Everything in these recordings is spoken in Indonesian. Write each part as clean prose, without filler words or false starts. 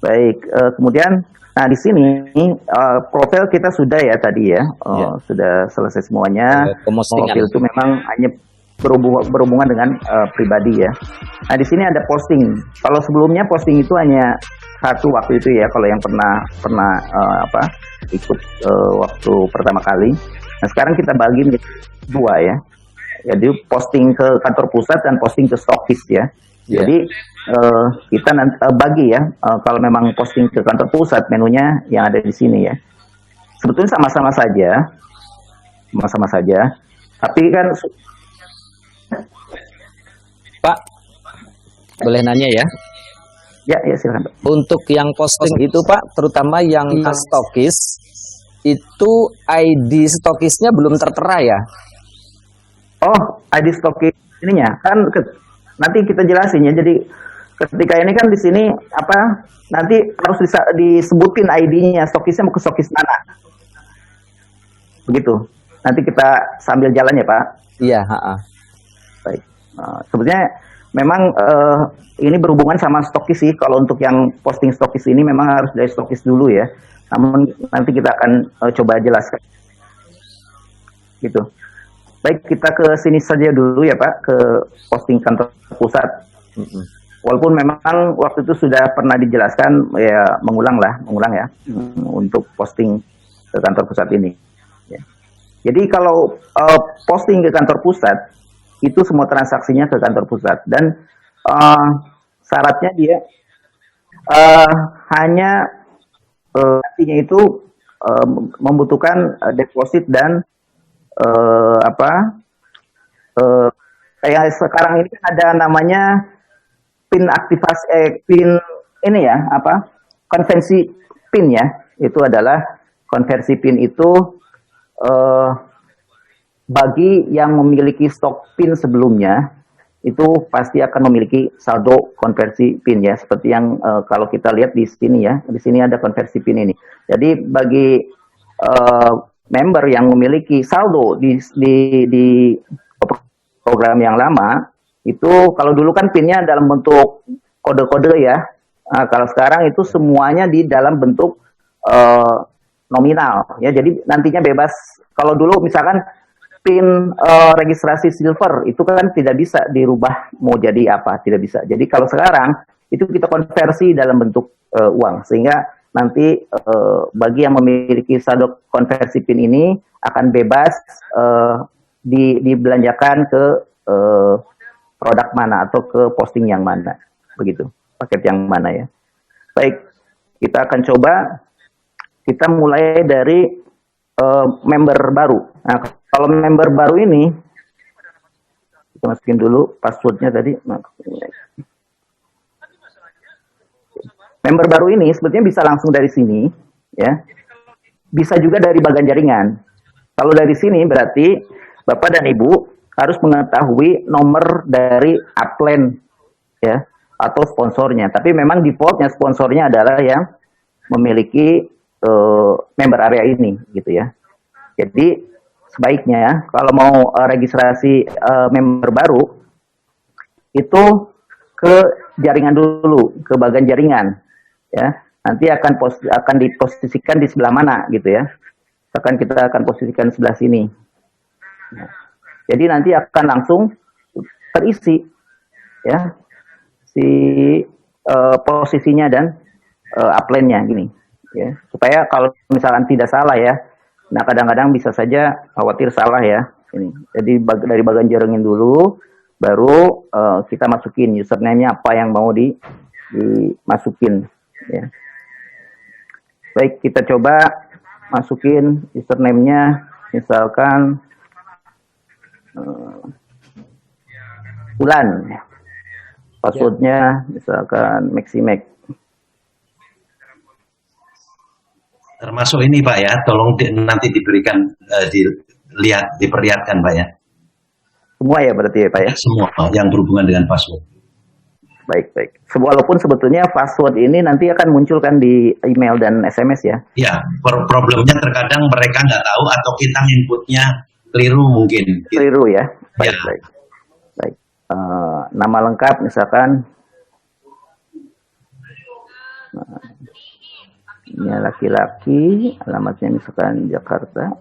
Baik, kemudian, nah di sini profil kita sudah ya tadi ya, Ya. sudah selesai semuanya. Pemostingan. Profil itu memang hanya berhubungan dengan pribadi ya. Nah di sini ada posting. Kalau sebelumnya posting itu hanya satu waktu itu ya, kalau yang pernah ikut waktu pertama kali. Nah sekarang kita bagi menjadi dua ya. Jadi posting ke kantor pusat dan posting ke stokis ya. Ya. Jadi kita nanti bagi ya, kalau memang posting ke kantor pusat menunya yang ada di sini ya. Sebetulnya sama-sama saja. Tapi kan Pak, boleh nanya ya? ya silakan Pak. Untuk yang posting itu Pak, terutama yang stokis, itu ID stokisnya belum tertera ya? Oh, ID stokis ininya kan nanti kita jelasin ya. Jadi ketika ini kan di sini nanti harus disebutin ID-nya, stokisnya mau ke stokis mana. Begitu. Nanti kita sambil jalan ya, Pak. Iya, Baik. Sebetulnya memang ini berhubungan sama stokis sih. Kalau untuk yang posting stokis ini memang harus dari stokis dulu ya. Namun nanti kita akan coba jelaskan. Gitu. Baik, kita ke sini saja dulu ya Pak, ke posting kantor pusat. Walaupun memang waktu itu sudah pernah dijelaskan, ya mengulang ya, untuk posting ke kantor pusat ini. Ya. Jadi kalau posting ke kantor pusat, itu semua transaksinya ke kantor pusat. Dan syaratnya dia hanya nantinya itu membutuhkan deposit dan kayak sekarang ini kan ada namanya PIN aktivasi PIN ini ya, konversi PIN ya. Itu adalah konversi PIN itu bagi yang memiliki stok PIN sebelumnya itu pasti akan memiliki saldo konversi PIN ya, seperti yang kalau kita lihat di sini ya. Di sini ada konversi PIN ini. Jadi bagi member yang memiliki saldo di program yang lama, itu kalau dulu kan PIN-nya dalam bentuk kode-kode ya. Nah, kalau sekarang itu semuanya di dalam bentuk nominal ya. Jadi nantinya bebas. Kalau dulu misalkan PIN registrasi silver itu kan tidak bisa dirubah mau jadi apa, tidak bisa. Jadi kalau sekarang itu kita konversi dalam bentuk uang, sehingga nanti bagi yang memiliki saldo konversi PIN ini akan bebas dibelanjakan ke produk mana atau ke posting yang mana, begitu, paket yang mana ya. Baik, kita akan coba, kita mulai dari member baru. Nah, kalau member baru ini, kita masukin dulu passwordnya tadi. Member baru ini sebetulnya bisa langsung dari sini, ya. Bisa juga dari bagian jaringan. Kalau dari sini berarti Bapak dan Ibu harus mengetahui nomor dari upline, ya, atau sponsornya. Tapi memang defaultnya sponsornya adalah yang memiliki member area ini, gitu ya. Jadi sebaiknya kalau mau registrasi member baru itu ke jaringan dulu, ke bagian jaringan. Ya, nanti akan diposisikan di sebelah mana gitu ya. Kita akan posisikan sebelah sini. Nah, jadi nanti akan langsung terisi ya si posisinya dan upline-nya gini ya. Supaya kalau misalkan tidak salah ya. Nah, kadang-kadang bisa saja khawatir salah ya. Ini. Jadi dari bagian jaringan dulu baru kita masukin username-nya apa yang mau dimasukin. Ya. Baik, kita coba masukin username-nya, misalkan bulan, passwordnya misalkan Maximax. Termasuk ini Pak ya, tolong nanti diberikan diperlihatkan Pak ya. Semua ya berarti ya Pak ya? Semua yang berhubungan dengan password. Baik. Walaupun sebetulnya password ini nanti akan munculkan di email dan SMS ya? Ya, problemnya terkadang mereka nggak tahu atau kita inputnya keliru mungkin. Keliru ya? Baik, ya. Baik. Nama lengkap misalkan. Ini laki-laki, alamatnya misalkan Jakarta.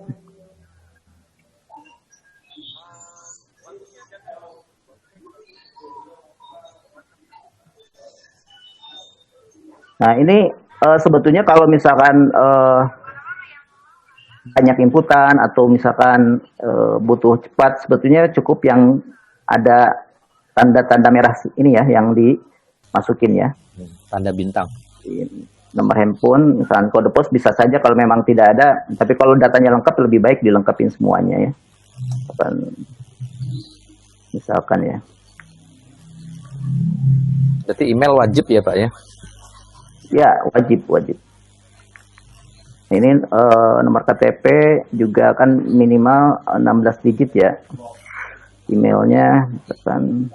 Nah, ini sebetulnya kalau misalkan banyak inputan atau misalkan butuh cepat, sebetulnya cukup yang ada tanda-tanda merah ini ya, yang dimasukin ya. Tanda bintang. Nomor handphone, misalkan kode pos bisa saja kalau memang tidak ada, tapi kalau datanya lengkap lebih baik dilengkapin semuanya ya. Misalkan ya. Berarti email wajib ya Pak ya? Ya, wajib. Ini nomor KTP juga kan minimal 16 digit ya. Emailnya misalkan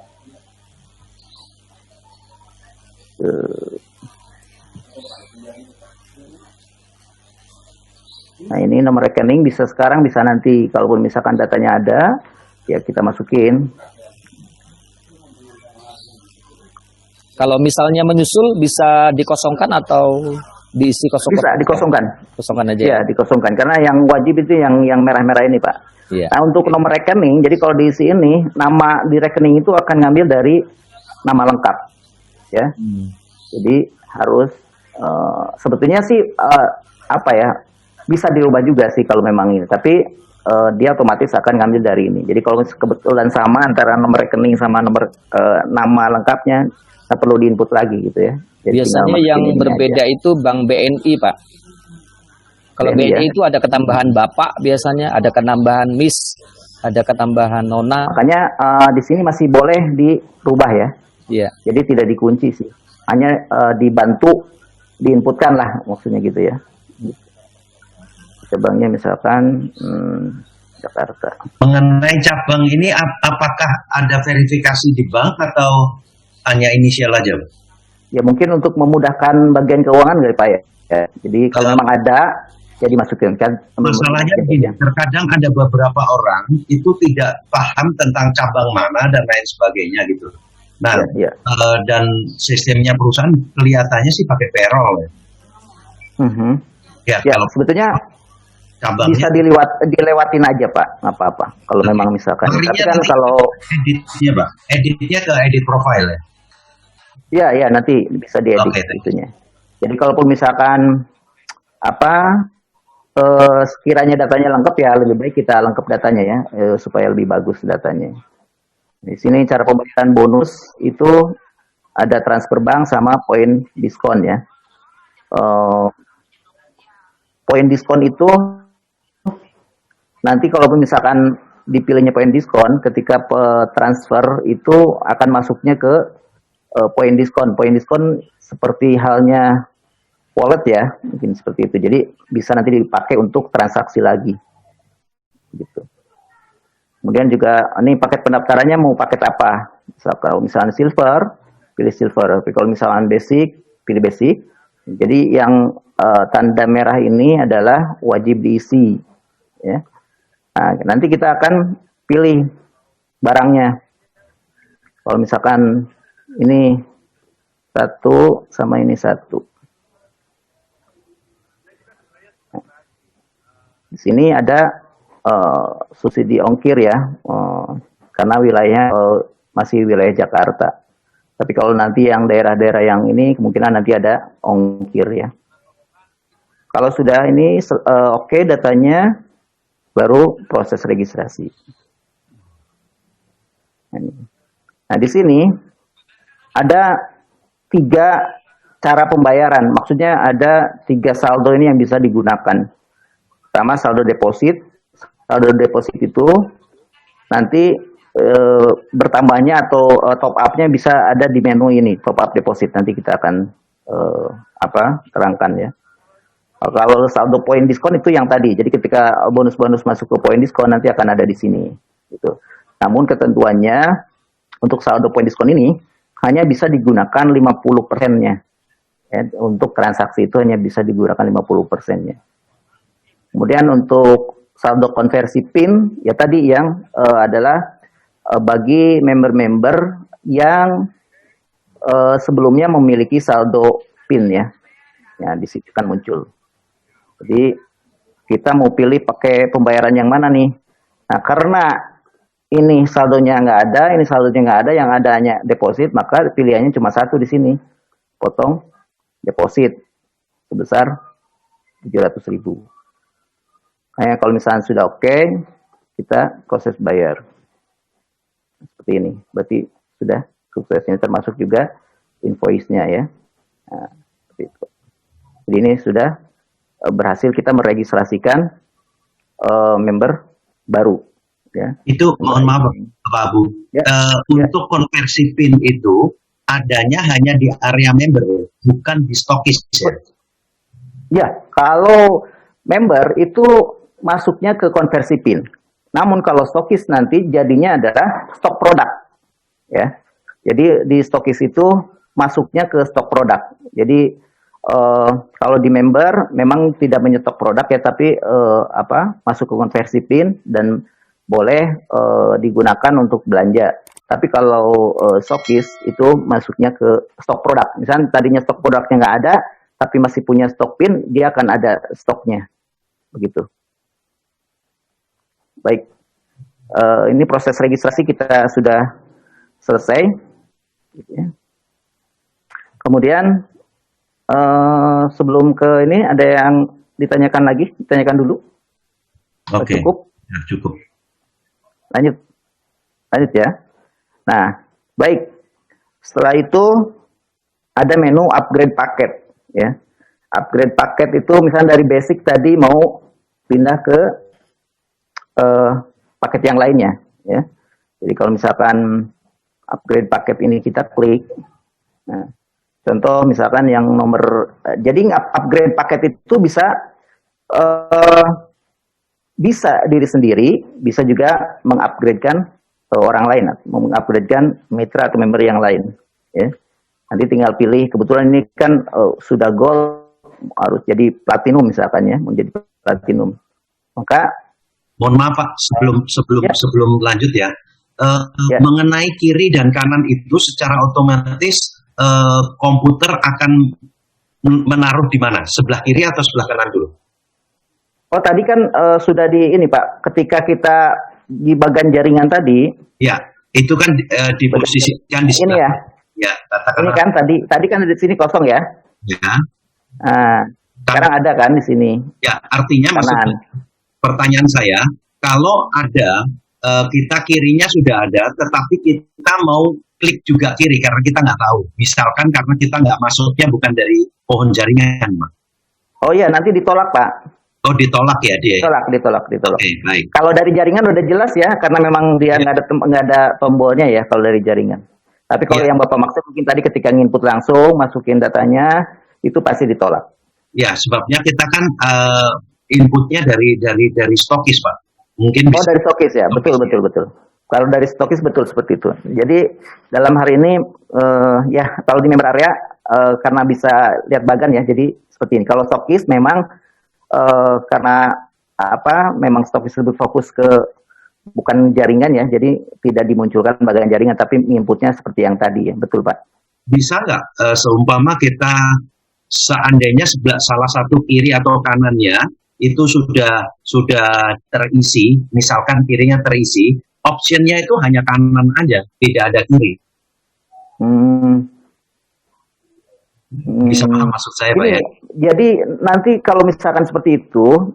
nah, ini nomor rekening bisa sekarang, bisa nanti. Kalaupun misalkan datanya ada, ya kita masukin. Kalau misalnya menyusul bisa dikosongkan atau diisi kosong? Bisa dikosongkan. Kosongkan aja. Ya, dikosongkan. Karena yang wajib itu yang merah-merah ini, Pak. Iya. Nah, untuk nomor rekening, jadi kalau diisi ini, nama di rekening itu akan ngambil dari nama lengkap. Ya. Jadi harus sebetulnya sih apa ya? Bisa dirubah juga sih kalau memang ini. Tapi dia otomatis akan ngambil dari ini. Jadi kalau kebetulan sama antara nomor rekening sama nomor nama lengkapnya, nggak perlu diinput lagi gitu ya. Jadi biasanya yang berbeda aja. Itu Bank BNI, Pak. Kalau BNI ya, itu ada ketambahan Bapak biasanya, ada ketambahan Miss, ada ketambahan Nona. Makanya di sini masih boleh dirubah ya. Iya. Jadi tidak dikunci sih. Hanya dibantu, diinputkan lah maksudnya gitu ya. Cabangnya misalkan Jakarta. Mengenai cabang ini, apakah ada verifikasi di bank atau hanya inisial aja? Ya mungkin untuk memudahkan bagian keuangan dari Pak ya. Jadi kalau memang ada, ya dimasukin kan. Masalahnya begini, terkadang ada beberapa orang itu tidak paham tentang cabang mana dan lain sebagainya gitu. Nah, dan sistemnya perusahaan kelihatannya sih pakai payroll ya. Ya, kalau sebetulnya cabangnya bisa dilewatin aja Pak, nggak apa-apa. Kalau memang misalkan. Tapi kan kalau editnya Pak, editnya ke edit profile ya. Ya, nanti bisa diedit itunya. Jadi kalaupun misalkan sekiranya datanya lengkap ya lebih baik kita lengkap datanya ya supaya lebih bagus datanya. Di sini cara pembayaran bonus itu ada transfer bank sama poin diskon ya. Poin diskon itu nanti kalaupun misalkan dipilihnya poin diskon, ketika transfer itu akan masuknya ke poin diskon. Poin diskon seperti halnya wallet ya, mungkin seperti itu. Jadi bisa nanti dipakai untuk transaksi lagi. Gitu. Kemudian juga ini paket pendaftarannya mau paket apa? Kalau misalnya silver, pilih silver. Tapi kalau misalnya basic, pilih basic. Jadi yang tanda merah ini adalah wajib diisi. Ya. Nah, nanti kita akan pilih barangnya. Kalau misalkan ini 1 sama ini 1. Di sini ada subsidi ongkir ya, karena wilayahnya masih wilayah Jakarta. Tapi kalau nanti yang daerah-daerah yang ini kemungkinan nanti ada ongkir ya. Kalau sudah ini oke datanya, baru proses registrasi. Nah di sini ada 3 cara pembayaran. Maksudnya ada 3 saldo ini yang bisa digunakan. Pertama saldo deposit. Saldo deposit itu nanti bertambahnya atau top up-nya bisa ada di menu ini, top up deposit. Nanti kita akan terangkan ya. Kalau saldo poin diskon itu yang tadi. Jadi ketika bonus-bonus masuk ke poin diskon nanti akan ada di sini. Gitu. Namun ketentuannya untuk saldo poin diskon ini hanya bisa digunakan 50%-nya. Ya, untuk transaksi itu hanya bisa digunakan 50%-nya. Kemudian untuk saldo konversi PIN, ya tadi yang adalah bagi member-member yang sebelumnya memiliki saldo PIN ya. Ya, di sini kan muncul. Jadi kita mau pilih pakai pembayaran yang mana nih? Nah, karena ini saldonya nggak ada, ini saldonya nggak ada, yang ada hanya deposit, maka pilihannya cuma satu di sini. Potong deposit sebesar 700.000. Kayak kalau misalnya sudah oke, kita proses bayar. Seperti ini. Berarti sudah suksesnya, termasuk juga invoice-nya ya. Nah, seperti itu. Jadi ini sudah berhasil kita meregistrasikan member baru. Ya. Itu mohon maaf Pak Abu, ya. Untuk konversi PIN itu adanya hanya di area member, bukan di stokis. Ya, kalau member itu masuknya ke konversi PIN. Namun kalau stokis nanti jadinya adalah stok produk. Ya. Jadi di stokis itu masuknya ke stok produk. Jadi kalau di member memang tidak menyetok produk ya, tapi masuk ke konversi PIN dan boleh digunakan untuk belanja. Tapi kalau stokis itu masuknya ke stok produk. Misalnya tadinya stok produknya nggak ada, tapi masih punya stok PIN, dia akan ada stoknya. Begitu. Baik, ini proses registrasi kita sudah selesai. Kemudian sebelum ke ini ada yang ditanyakan lagi, ditanyakan dulu. Oke. Cukup. Ya, cukup. Lanjut ya. Nah, baik. Setelah itu ada menu upgrade paket. Ya, upgrade paket itu misalnya dari basic tadi mau pindah ke paket yang lainnya. Ya. Jadi kalau misalkan upgrade paket ini kita klik. Nah, contoh misalkan yang nomor, jadi upgrade paket itu bisa diri sendiri, bisa juga mengupgradekan orang lain, mengupgradekan mitra atau member yang lain. Ya. Nanti tinggal pilih, kebetulan ini kan sudah gold, harus jadi platinum misalkan ya, menjadi platinum. Maka, mohon maaf Pak, sebelum lanjut ya, mengenai kiri dan kanan itu secara otomatis komputer akan menaruh di mana? Sebelah kiri atau sebelah kanan dulu? Oh tadi kan sudah di ini Pak, ketika kita di bagian jaringan tadi. Ya, itu kan diposisikan di sebelah. Ini ya. Ya, katakanlah. Ini kan tadi kan di sini kosong ya. Ya. Nah, sekarang ada kan di sini. Ya, artinya maksudnya pertanyaan saya, kalau ada kita kirinya sudah ada, tetapi kita mau klik juga kiri karena kita nggak tahu. Misalkan karena kita nggak masuknya bukan dari pohon jaringan, Pak. Oh iya, nanti ditolak Pak. Oh ditolak ya dia. Ditolak. Okay, baik. Kalau dari jaringan udah jelas ya, karena memang dia nggak ada tombolnya ya kalau dari jaringan. Tapi kalau yang Bapak maksud mungkin tadi ketika nginput langsung masukin datanya itu pasti ditolak. Ya, sebabnya kita kan inputnya dari stokis Pak. Mungkin bisa. Dari stokis ya, betul. Kalau dari stokis betul seperti itu. Jadi dalam hari ini ya kalau di member area karena bisa lihat bagan ya, jadi seperti ini. Kalau stokis memang karena memang stokis lebih fokus ke bukan jaringan ya, jadi tidak dimunculkan bagian jaringan, tapi inputnya seperti yang tadi ya, betul Pak. Bisa nggak seumpama kita seandainya salah satu kiri atau kanannya itu sudah terisi, misalkan kirinya terisi, optionnya itu hanya kanan aja, tidak ada kiri. Bisa paham maksud saya Pak ya? Jadi nanti kalau misalkan seperti itu,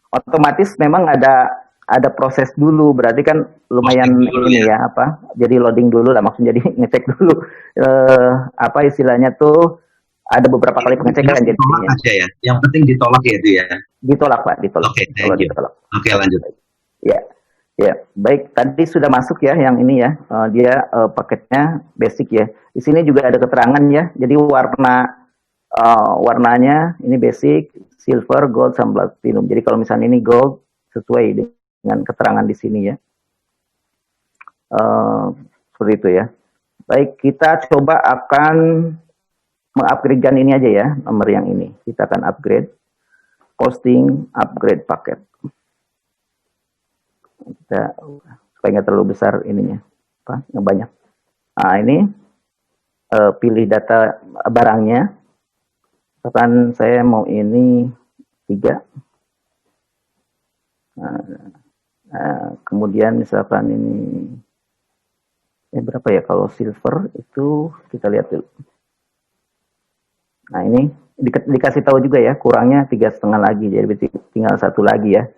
otomatis memang ada proses dulu, berarti kan lumayan ini ya jadi loading dulu lah, maksudnya jadi ngecek dulu istilahnya tuh ada beberapa kali pengecekan. Ditolak aja ya, yang penting ditolak ya itu ya. Ditolak Pak, ditolak. Oke, lanjut. Ya, baik. Tadi sudah masuk ya yang ini ya, dia paketnya basic ya. Di sini juga ada keterangan ya. Jadi warnanya ini basic, silver, gold, sama platinum. Jadi kalau misalnya ini gold sesuai dengan keterangan di sini ya. Seperti itu ya. Baik, kita coba akan mengupgradekan ini aja ya, nomor yang ini. Kita akan upgrade, posting, upgrade paket. Kita supaya nggak terlalu besar ininya, nggak banyak. Nah ini pilih data barangnya, Misalkan saya mau ini 3. Kemudian misalkan ini berapa ya kalau silver itu, kita lihat dulu. Nah ini dikasih tahu juga ya, kurangnya 3,5 lagi, jadi tinggal 1 lagi ya.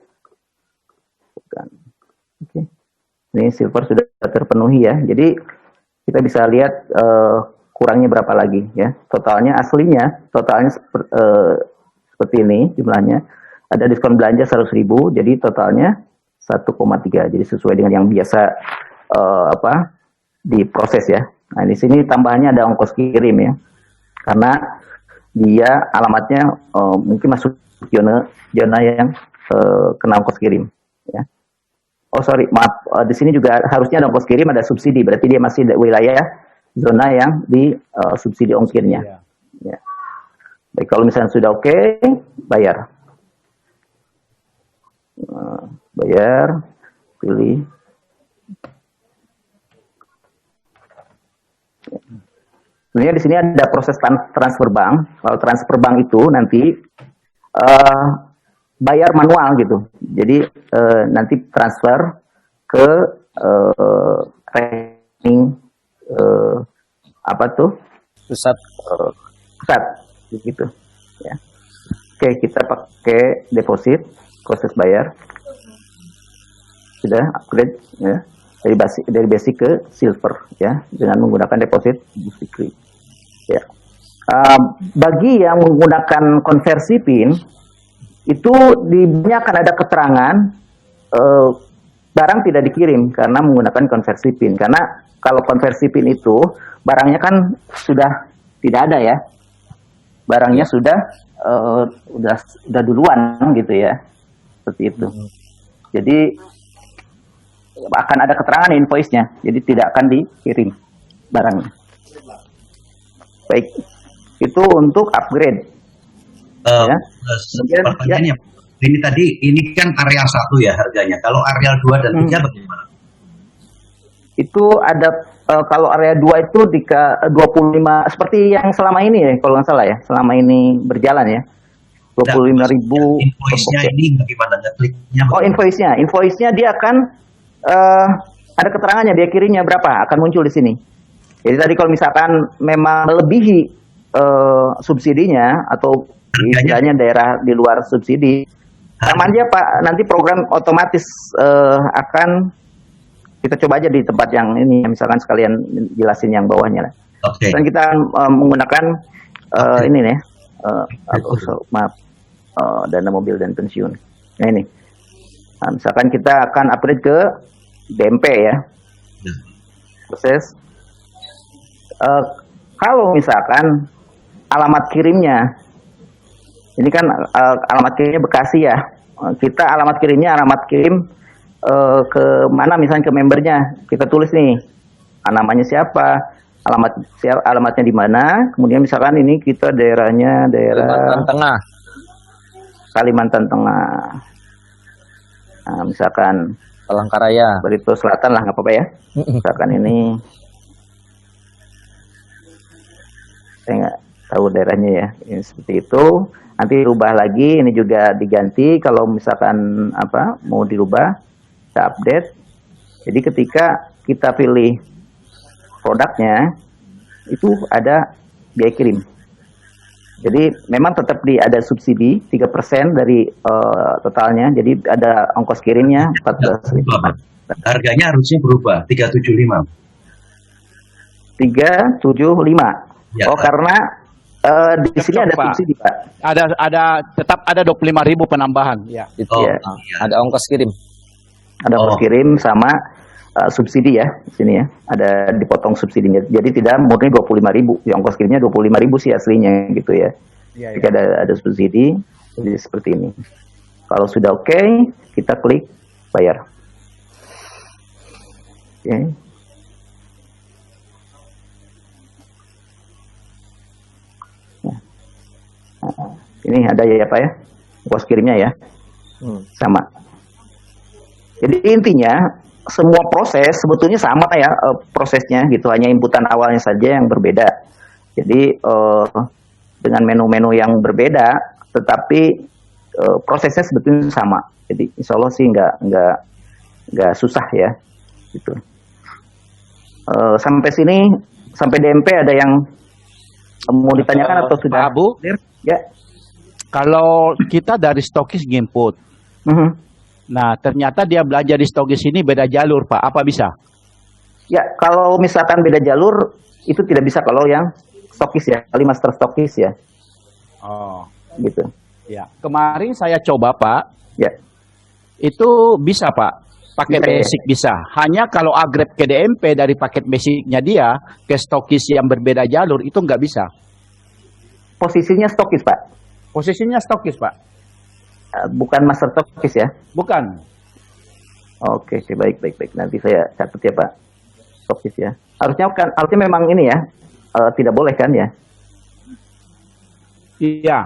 Oke. Ini silver sudah terpenuhi ya, jadi kita bisa lihat kurangnya berapa lagi ya. Totalnya seperti ini jumlahnya. Ada diskon belanja 100.000, jadi totalnya 1,3. Jadi sesuai dengan yang biasa diproses ya. Nah di sini tambahannya ada ongkos kirim ya, karena dia alamatnya mungkin masuk zona yang kena ongkos kirim ya. Oh sorry, maaf, di sini juga harusnya ada ongkos kirim, ada subsidi, berarti dia masih wilayah zona yang di subsidi ongkirnya. Ya. Baik, kalau misalnya sudah oke, bayar. Bayar, pilih. Sebenarnya di sini ada proses transfer bank. Kalau transfer bank itu nanti bayar manual gitu. Jadi nanti transfer ke rekening pusat gitu ya. Oke, kita pakai deposit, proses bayar sudah upgrade ya, dari basic ke silver ya, dengan menggunakan deposit Buksikri ya. Bagi yang menggunakan konversi PIN itu akan ada keterangan barang tidak dikirim karena menggunakan konversi PIN. Karena kalau konversi PIN itu barangnya kan sudah tidak ada ya, barangnya sudah duluan gitu ya, seperti itu. Jadi akan ada keterangan invoice-nya, jadi tidak akan dikirim barangnya. Baik, itu untuk upgrade. Ya. Pertanyaannya, ini tadi ini kan area 1 ya harganya. Kalau area 2 dan 3 bagaimana? Itu ada kalau area 2 itu di 25 seperti yang selama ini ya, kalau nggak salah ya, selama ini berjalan ya. 25.000. Invoice-nya ini bagaimana ngekliknya? Oh, invoice-nya dia akan ada keterangannya, dia kirimnya berapa, akan muncul di sini. Jadi tadi kalau misalkan memang melebihi subsidinya atau istilahnya daerah di luar subsidi, sama aja Pak, nanti program otomatis akan kita coba aja di tempat yang ini, misalkan sekalian jelasin yang bawahnya lah. Oke. Dan kita menggunakan ini nih, dana mobil dan pensiun. Nah ini, misalkan kita akan upgrade ke BMP ya, proses. Kalau misalkan alamat kirimnya, ini kan alamat kirimnya Bekasi ya, kita alamat kirim ke mana, misalnya ke membernya, kita tulis nih namanya siapa, alamatnya di mana, kemudian misalkan ini kita daerahnya Kalimantan Tengah. Nah, misalkan Palangkaraya, Barito Selatan lah, nggak apa-apa ya. Misalkan ini saya nggak tahu daerahnya ya, ini seperti itu. Nanti rubah lagi, ini juga diganti kalau misalkan mau dirubah, kita update. Jadi ketika kita pilih produknya itu ada biaya kirim. Jadi memang tetap ada subsidi 3% dari totalnya. Jadi ada ongkos kirimnya 14.000. Harganya harusnya berubah 375. 375. Ya, oh, karena di sini ada subsidi, Pak. Tetap ada 25.000 penambahan, ya. Itu ya. Ada ongkos kirim. Ada ongkos kirim sama subsidi ya di sini ya. Ada dipotong subsidinya. Jadi tidak murni 25.000. Yang ongkos kirimnya 25.000 sih aslinya gitu ya. Jika ada subsidi, jadi seperti ini. Kalau sudah oke, kita klik bayar. Oke. Ini ada ya Pak ya, ongkos kirimnya ya, sama. Jadi intinya semua proses sebetulnya sama ya, prosesnya gitu, hanya inputan awalnya saja yang berbeda. Jadi dengan menu-menu yang berbeda, tetapi prosesnya sebetulnya sama. Jadi insya Allah sih nggak susah ya, gitu. Sampai sini, sampai DMP ada yang mau ditanyakan atau sudah? Pak Abu, ya. Kalau kita dari stokis input, nah ternyata dia belajar di stokis ini beda jalur Pak, apa bisa? Ya, kalau misalkan beda jalur, itu tidak bisa kalau yang stokis ya, kali master stokis ya. Oh, Gitu. ya. Kemarin saya coba Pak, Ya. itu bisa Pak, paket Bisa, ya? basic bisa. Hanya kalau upgrade ke DMP dari paket basicnya dia ke stokis yang berbeda jalur itu nggak bisa. Posisinya stokis, Pak. Posisinya stokis Pak, Bukan master stokis ya. bukan. Oke, oke, baik. Nanti saya catat ya, Pak. Stokis ya. Harusnya memang ini ya, tidak boleh kan ya? Iya.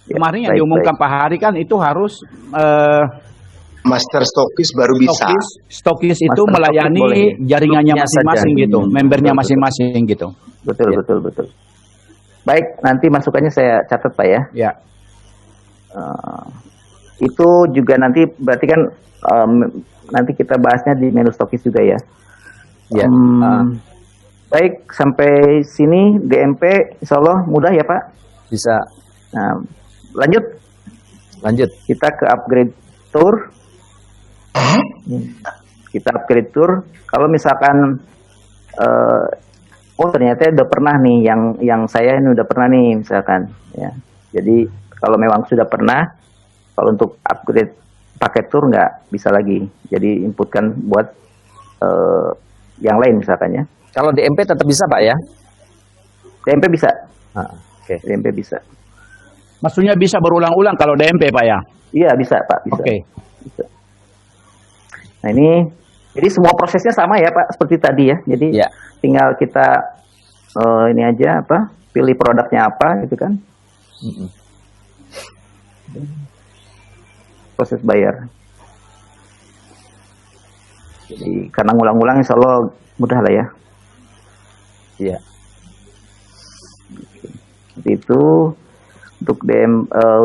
Ya, Kemarin yang baik, diumumkan Pak Hari kan itu harus Master stokis baru bisa. stokis itu Master melayani stokis boleh. jaringannya Grupnya masing-masing saja. gitu, membernya Betul, masing-masing gitu. Betul, Ya. betul. Baik, nanti masukannya saya catat, Pak ya. Ya. Itu juga nanti berarti kan nanti kita bahasnya di menu stokis juga ya. Ya. Baik, sampai sini DMP insya Allah mudah ya Pak. Bisa Nah, lanjut lanjut. kita ke upgrade tour. Kita upgrade tour. Kalau misalkan oh ternyata udah pernah nih yang saya ini udah pernah nih misalkan ya. Jadi kalau memang sudah pernah, kalau untuk upgrade paket tour nggak bisa lagi. Jadi inputkan buat yang lain misalkan ya. Kalau DMP tetap bisa Pak ya? DMP bisa. Oke. DMP bisa. Maksudnya bisa berulang-ulang kalau DMP Pak ya? Iya bisa Pak. Bisa. Oke. Bisa. Nah ini, jadi semua prosesnya sama ya Pak, seperti tadi ya. Jadi Ya. tinggal kita ini aja apa, pilih produknya apa gitu kan. Proses bayar. Jadi karena ngulang-ngulang insya Allah mudah lah ya. Iya. Seperti itu untuk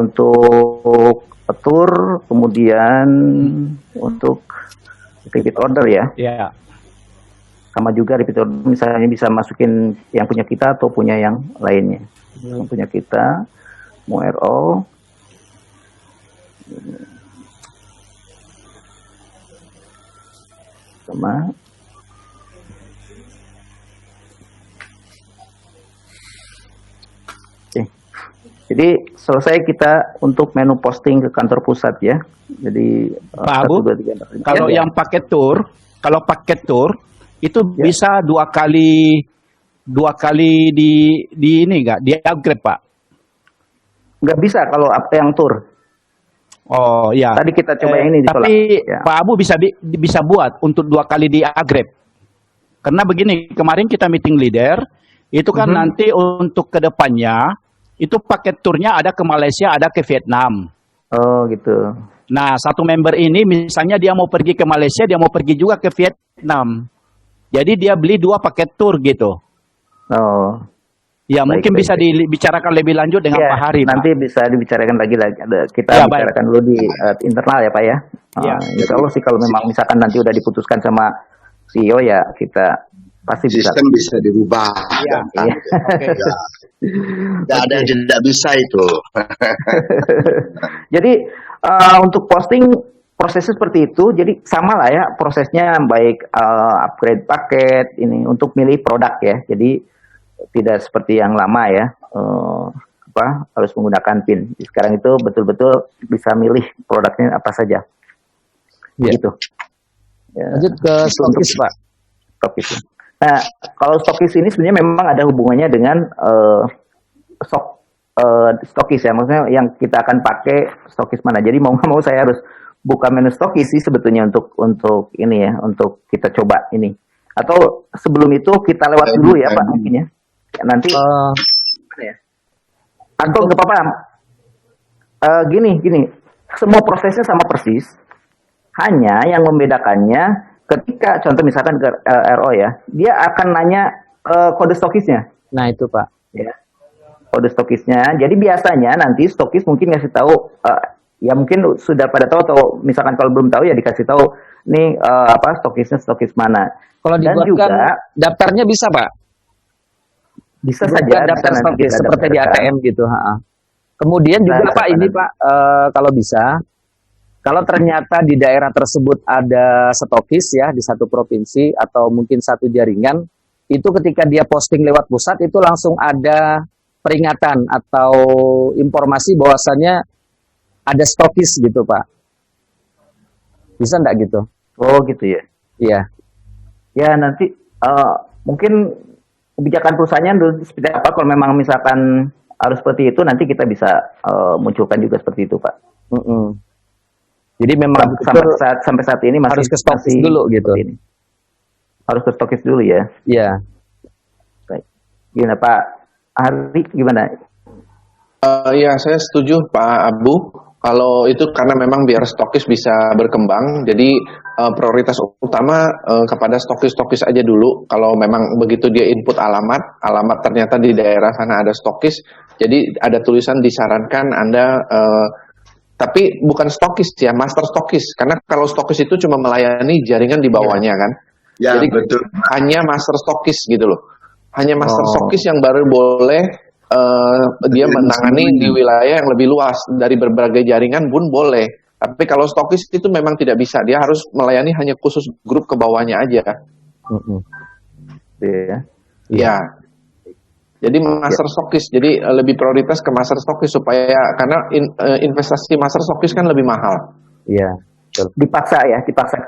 untuk tour, kemudian untuk repeat order ya. Ya. Sama juga repeat order misalnya bisa masukin yang punya kita atau punya yang lainnya. Yang punya kita mau RO sama oke. Jadi selesai kita untuk menu posting ke kantor pusat ya. Jadi Pak Abu, 1, 2, 3, 4, kalau ya. yang paket tour, itu Ya. bisa dua kali di ini nggak? Di upgrade Pak? Nggak bisa kalau yang tour. Oh ya. Tadi kita coba yang ini ditolak. Tapi Ya. Pak Abu bisa buat untuk dua kali di upgrade. Karena begini, kemarin kita meeting leader, itu kan nanti untuk kedepannya, itu paket turnya ada ke Malaysia, ada ke Vietnam. Oh gitu. Nah, satu member ini misalnya dia mau pergi ke Malaysia, dia mau pergi juga ke Vietnam. Jadi dia beli dua paket tur gitu. Oh. Ya, Baik, mungkin baik, bisa dibicarakan lebih lanjut dengan Ya, Pak Hari, Pak. nanti bisa dibicarakan lagi. Kita Ya, bicarakan dulu di internal ya Pak ya. Ya. Insya Allah sih kalau memang misalkan nanti udah diputuskan sama CEO ya kita pasti bisa. Sistem bisa dirubah. Iya. Iya. Oke. Tidak ada yang tidak bisa itu. Jadi untuk posting prosesnya seperti itu. Jadi sama lah ya prosesnya baik upgrade paket ini untuk milih produk ya. Jadi tidak seperti yang lama ya. Harus menggunakan PIN. Sekarang itu betul-betul bisa milih produknya apa saja. Ya. Gitu. Ya. Lanjut ke stokis Pak. Stokis. Nah, kalau stokis ini sebenarnya memang ada hubungannya dengan stokis ya, maksudnya yang kita akan pakai stokis mana. Jadi mau nggak mau saya harus buka menu stokis sih sebetulnya untuk ini ya, untuk kita coba ini. Atau sebelum itu kita lewat dulu ya Pak mungkin ya. Nanti ya. Atau nggak apa-apa. Gini, semua prosesnya sama persis. Hanya yang membedakannya ketika contoh misalkan ke RO ya, dia akan nanya kode stokisnya. Nah itu Pak. Ya. kode stokisnya. Jadi biasanya nanti stokis mungkin ngasih tahu, ya mungkin sudah pada tahu atau misalkan kalau belum tahu ya dikasih tahu nih stokisnya stokis mana. Kalau Dan dibuatkan juga daftarnya bisa Pak? bisa Bukan saja daftar bisa nanti stokis kita seperti di daftarkan. ATM gitu. Kemudian juga Pak ini Pak, kalau bisa, kalau ternyata di daerah tersebut ada stokis ya di satu provinsi atau mungkin satu jaringan, itu ketika dia posting lewat pusat itu langsung ada peringatan atau informasi bahwasannya ada stokis gitu Pak. Bisa enggak gitu? Oh gitu ya. Iya. Ya nanti mungkin kebijakan perusahaannya dulu seperti apa, kalau memang misalkan harus seperti itu nanti kita bisa munculkan juga seperti itu Pak. Jadi memang sampai saat ini masih harus ke stokis dulu gitu. Ini. Harus ke stokis dulu ya. Iya. Baik. Gimana Pak Hari, gimana? Ya, saya setuju Pak Abu. Kalau itu karena memang biar stokis bisa berkembang, jadi prioritas utama kepada stokis-stokis aja dulu. Kalau memang begitu dia input alamat ternyata di daerah sana ada stokis, jadi ada tulisan disarankan Anda, tapi bukan stokis ya, master stokis. Karena kalau stokis itu cuma melayani jaringan di bawahnya kan. Ya, Jadi betul. hanya master stokis gitu loh. Hanya master stokis yang baru boleh dia menangani di wilayah yang lebih luas, dari berbagai jaringan pun boleh. Tapi kalau stokis itu memang tidak bisa, dia harus melayani hanya khusus grup ke bawahnya aja. Ya. Jadi master stokis, jadi lebih prioritas ke master stokis supaya karena investasi master stokis kan lebih mahal. Iya. Dipaksa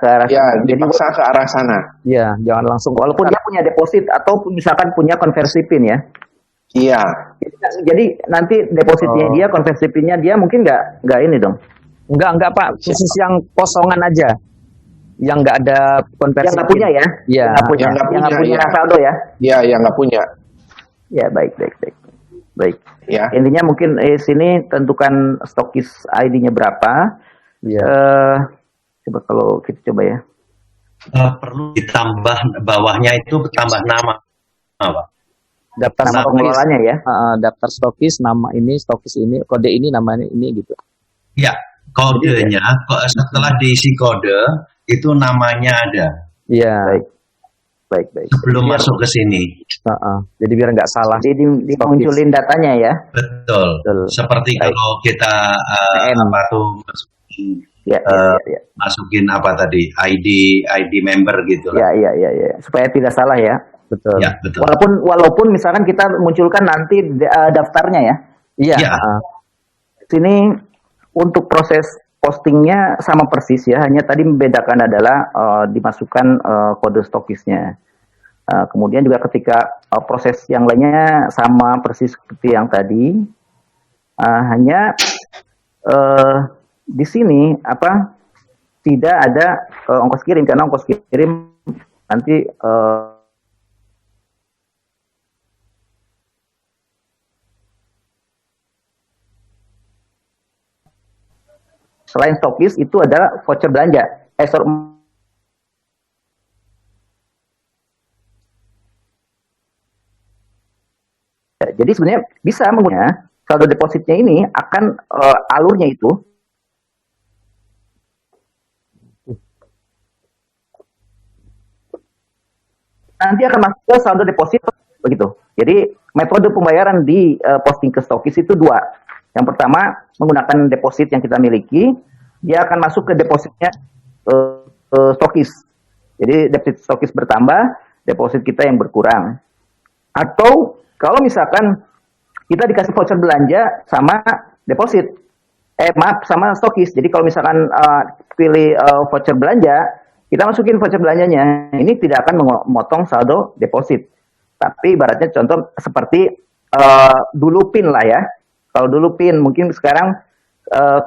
ke arah Ya, sana. dipaksa ke arah sana. Iya, jangan langsung. Walaupun dia punya deposit atau misalkan punya konversi PIN ya. Iya. Jadi nanti depositnya dia, konversi PIN-nya dia mungkin nggak ini dong. Enggak Pak, khusus yang kosongan aja. Yang nggak ada konversi. Yang nggak punya ya? Iya. Yang nggak punya ya. saldo ya? Iya, yang nggak punya. Ya, baik. Ya. Intinya mungkin sini tentukan stokis ID-nya berapa. Iya. Coba kalau kita coba ya. Perlu ditambah bawahnya itu tambah nama, Pak. Daftar Nama stokis. pengelolanya ya. Daftar stokis, nama ini, stokis ini, kode ini, namanya ini gitu. Ya, kodenya setelah diisi kode itu namanya ada. Iya. Baik. Sebelum masuk ke sini. Jadi biar nggak salah. Jadi dimunculin datanya ya. Betul. Seperti kalau kita masukin apa tadi ID member gitu lah. Ya. Supaya tidak salah ya. Betul. Ya, betul. Walaupun misalkan kita munculkan nanti daftarnya ya. Iya. Ya. Sini untuk proses postingnya sama persis ya, hanya tadi membedakan adalah dimasukkan kode stokisnya. Kemudian juga ketika proses yang lainnya sama persis seperti yang tadi, hanya di sini tidak ada ongkos kirim, karena ongkos kirim nanti selain stokis itu adalah voucher belanja. Jadi sebenarnya bisa menggunakan saldo depositnya ini akan alurnya itu nanti akan masuk ke saldo deposit begitu. Jadi metode pembayaran di posting ke stokis itu dua. Yang pertama menggunakan deposit yang kita miliki, dia akan masuk ke depositnya stokis. Jadi deposit stokis bertambah, deposit kita yang berkurang. Atau kalau misalkan kita dikasih voucher belanja sama deposit, sama stokis. Jadi kalau misalkan pilih voucher belanja, kita masukin voucher belanjanya, ini tidak akan memotong saldo deposit. Tapi ibaratnya contoh seperti dulu PIN lah ya. Kalau dulu PIN, mungkin sekarang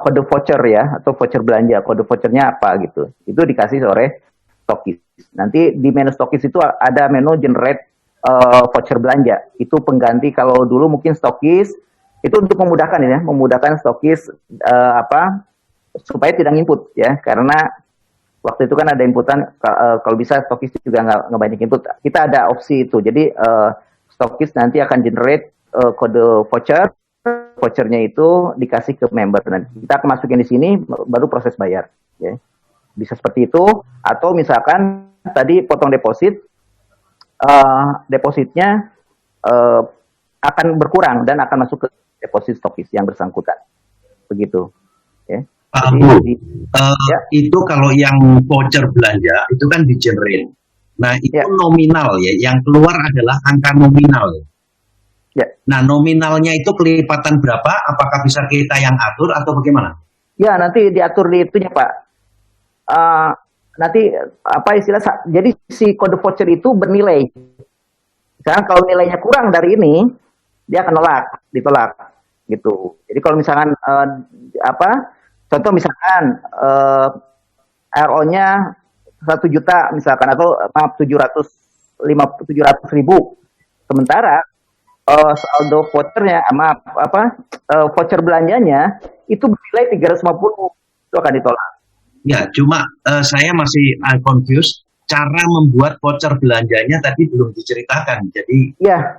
kode voucher ya, atau voucher belanja, kode vouchernya apa gitu. Itu dikasih oleh stokis. Nanti di menu stokis itu ada menu generate voucher belanja. Itu pengganti kalau dulu mungkin stokis, itu untuk memudahkan ya, memudahkan stokis supaya tidak input ya, karena waktu itu kan ada inputan, kalau bisa stokis juga nggak banyak input. Kita ada opsi itu, jadi stokis nanti akan generate kode voucher, vouchernya itu dikasih ke member. Nah, kita akan masukin di sini, baru proses bayar. Ya. Bisa seperti itu, atau misalkan tadi potong deposit, depositnya akan berkurang dan akan masuk ke deposit stokis yang bersangkutan. Begitu. Ya. Pak Abu, itu kalau yang voucher belanja itu kan di-generate. Nah, itu nominal ya, yang keluar adalah angka nominal. Ya. Nah, nominalnya itu kelipatan berapa? Apakah bisa kita yang atur atau bagaimana? Ya, nanti diatur di itunya, Pak. Nanti apa istilah? Jadi si kode voucher itu bernilai. Misalkan kalau nilainya kurang dari ini, dia akan ditolak, gitu. Jadi kalau misalkan contoh misalkan RO-nya 1 juta misalkan, atau maaf 700.000, sementara saldo vouchernya voucher belanjanya itu bernilai 350, itu akan ditolak. Ya, cuma saya masih confused, cara membuat voucher belanjanya tadi belum diceritakan. Jadi ya,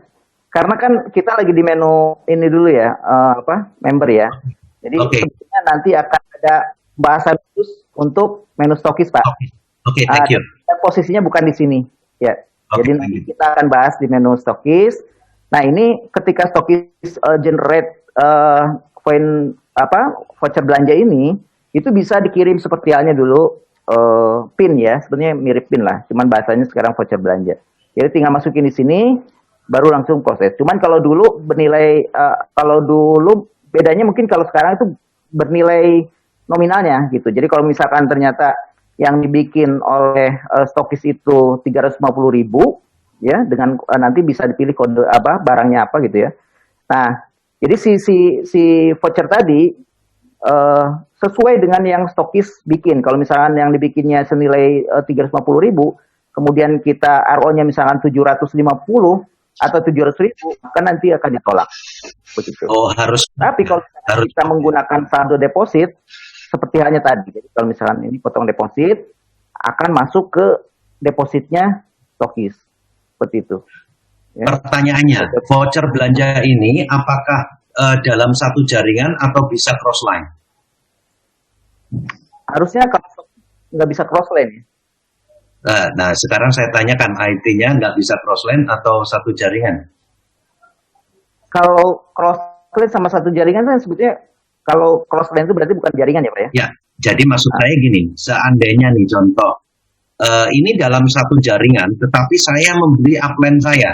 karena kan kita lagi di menu ini dulu ya, member ya. Jadi sebetulnya nanti akan ada bahasan khusus untuk menu stokis, Pak. Oke, thank you. Posisinya bukan di sini, ya. Jadi nanti kita akan bahas di menu stokis. Nah, ini ketika stokis generate voucher belanja ini, itu bisa dikirim seperti halnya dulu PIN ya, sebenarnya mirip PIN lah, cuman bahasanya sekarang voucher belanja. Jadi tinggal masukin di sini, baru langsung proses. Cuman kalau dulu bernilai, kalau dulu bedanya mungkin kalau sekarang itu bernilai nominalnya gitu. Jadi kalau misalkan ternyata yang dibikin oleh stokis itu 350.000 ya, dengan nanti bisa dipilih kode barangnya apa gitu ya. Nah, jadi si voucher tadi sesuai dengan yang stokis bikin. Kalau misalkan yang dibikinnya senilai 350.000, kemudian kita RO-nya misalkan 750 atau 700.000, kan nanti akan ditolak. Begitu. Oh, harus. Tapi kalau kita menggunakan saldo deposit, seperti halnya tadi. Jadi kalau misalkan ini potong deposit, akan masuk ke depositnya stokis. Seperti itu. Ya. Pertanyaannya, voucher belanja ini apakah dalam satu jaringan atau bisa cross line? Harusnya nggak bisa cross line. Nah, sekarang saya tanyakan, IT-nya nggak bisa cross line atau satu jaringan? Kalau cross line sama satu jaringan kan sebetulnya, kalau cross line itu berarti bukan jaringan ya, Pak ya? Ya, jadi maksud saya gini, seandainya nih contoh, ini dalam satu jaringan, tetapi saya membeli upline saya.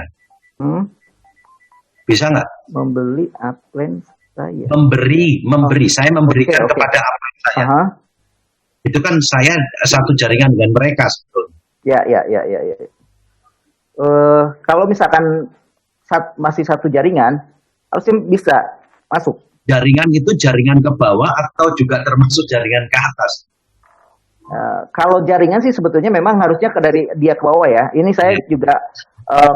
Bisa nggak? Membeli upline saya? Memberi. Saya memberikan kepada upline saya. Itu kan saya satu jaringan dengan mereka sebetulnya. Ya. Kalau misalkan masih satu jaringan, harusnya bisa masuk. Jaringan itu jaringan ke bawah atau juga termasuk jaringan ke atas? Kalau jaringan sih sebetulnya memang harusnya dari dia ke bawah ya. Ini saya juga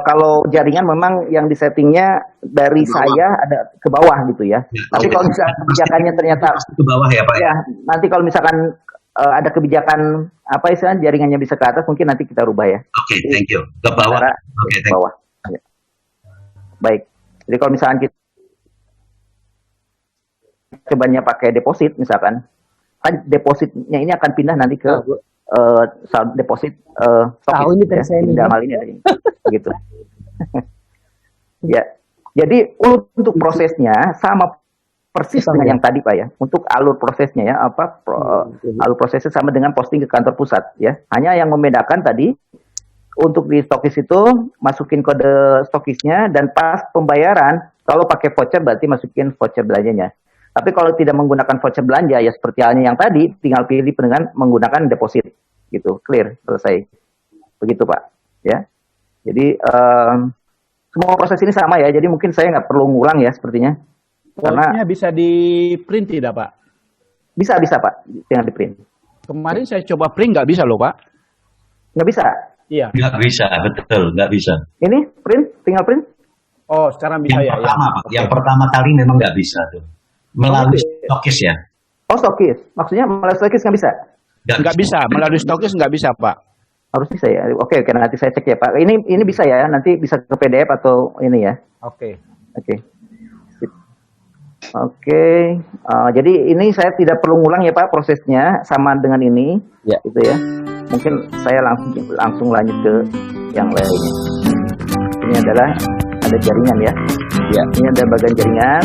kalau jaringan memang yang disettingnya dari saya ada ke bawah gitu ya. Tapi kalau misalkan kebijakannya ternyata ke bawah ya Pak ya. Nanti kalau misalkan ada kebijakan apa istilahnya jaringannya bisa ke atas, mungkin nanti kita rubah ya. Oke, thank you. Ke bawah. Oke, ke bawah. Ya. Baik. Jadi kalau misalkan kita cobanya pakai deposit misalkan, kan depositnya ini akan pindah nanti ke deposit stokis ya, dalam hal ini gitu. Ya. Jadi untuk prosesnya sama persis dengan yang tadi Pak ya. Untuk alur prosesnya ya, alur prosesnya sama dengan posting ke kantor pusat ya. Hanya yang membedakan tadi untuk di stokis itu masukin kode stokisnya, dan pas pembayaran kalau pakai voucher berarti masukin voucher belanjanya. Tapi kalau tidak menggunakan voucher belanja ya seperti halnya yang tadi, tinggal pilih dengan menggunakan deposit gitu. Clear, selesai. Begitu Pak ya. Jadi semua proses ini sama ya. Jadi mungkin saya nggak perlu ngulang ya sepertinya. Karena bisa di print tidak Pak? Bisa Pak, tinggal di print. Kemarin saya coba print nggak bisa loh Pak. Nggak bisa? Iya. Nggak bisa, betul, nggak bisa. Ini print, tinggal print? Oh, sekarang bisa yang pertama, Pak. Yang pertama kali memang nggak bisa tuh. Melalui stokis ya. Oh, stokis. Maksudnya melalui stokis nggak bisa? Nggak bisa, melalui stokis nggak bisa Pak. Harus bisa ya. Oke, nanti saya cek ya Pak. Ini bisa ya, nanti bisa ke PDF atau ini ya. Oke. Oke. Oke, jadi ini saya tidak perlu ngulang ya Pak prosesnya sama dengan ini, Ya. gitu ya. Mungkin saya langsung lanjut ke yang lainnya. Ini adalah ada jaringan ya. Ya. Ini ada bagian jaringan.